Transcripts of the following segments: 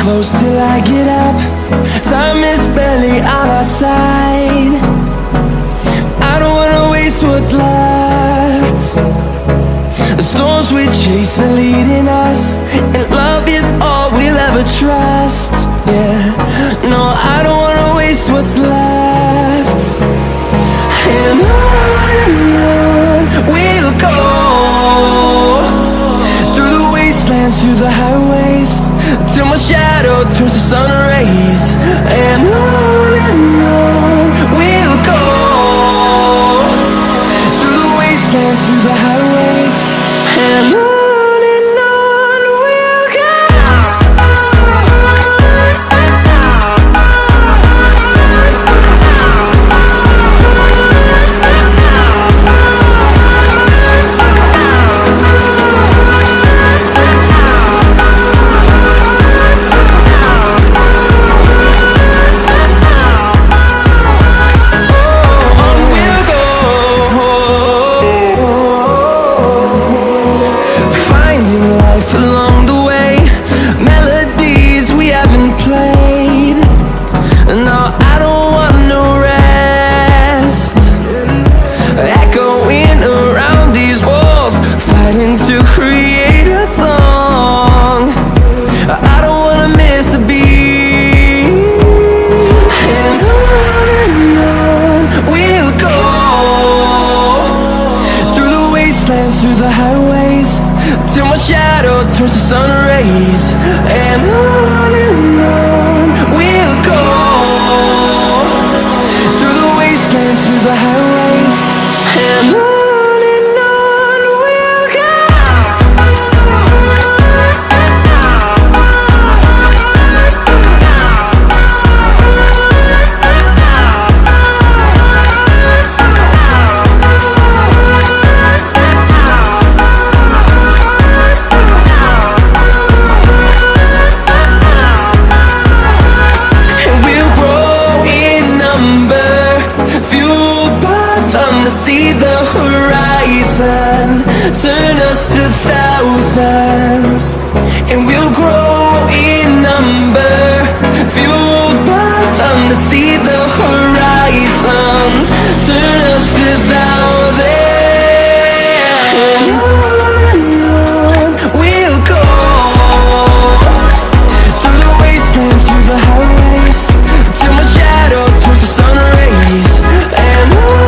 close till I get up. Time is barely on our side. I don't wanna waste what's left. The storms we chase are leading us, and love is all we'll ever trust. Yeah, no, I don't wanna waste what's left. And on we'll go, through the wastelands, through the highways, till my shadow turns to sun rays. And on we'll go, through the wastelands, through the highways, and on we'll go. Along the way, melodies we haven't played. No, I don't want no rest. Echoing around these walls, fighting to create a song. I don't wanna miss a beat. And on we'll go, through the wastelands, through the highways, till my shadow turns to sun rays. And on we'll go, through the wastelands, through the highways, and on we'll go. See the horizon, turn us to thousands, and we'll grow in number, fueled by them to see the horizon, turn us to thousands. And on we'll go, through the wastelands, through the highways, till my shadow turns to sun rays. And on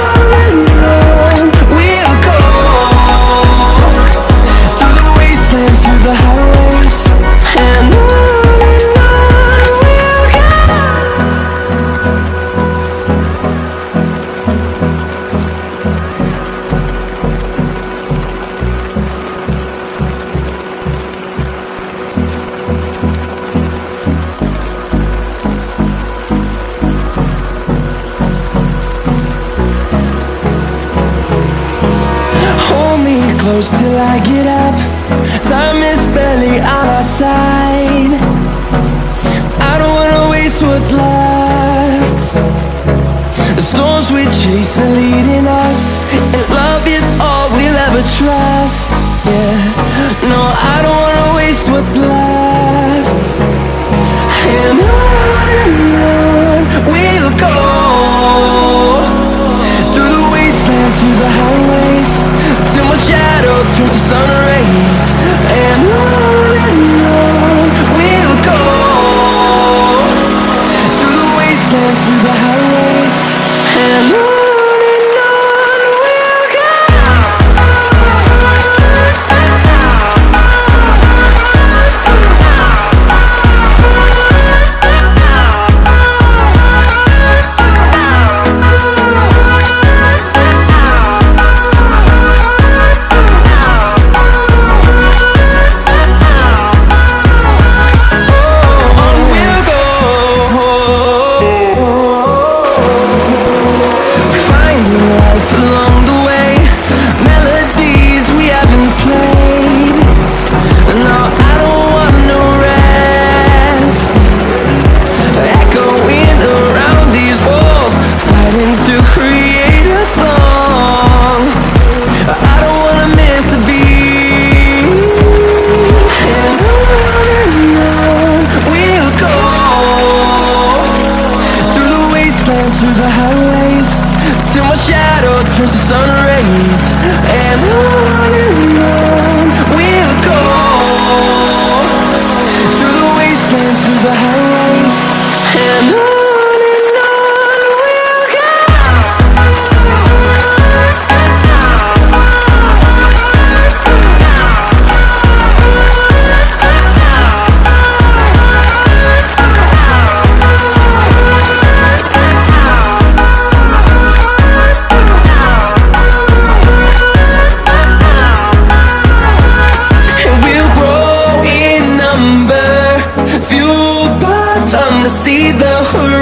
we'll go, through the wastelands, through the highways, and on we'll go. Hold me close till I get up. Time is barely on our side. I don't wanna waste what's left. The storms we chase are leading us, and love is all we'll ever trust. Yeah, no, I don't wanna waste what's left. And on we'll go, through the wastelands, through the highways, till my shadow turns to sun rays. And on we'll go, through the wastelands, through the highways, and on we'll go. see the horizon.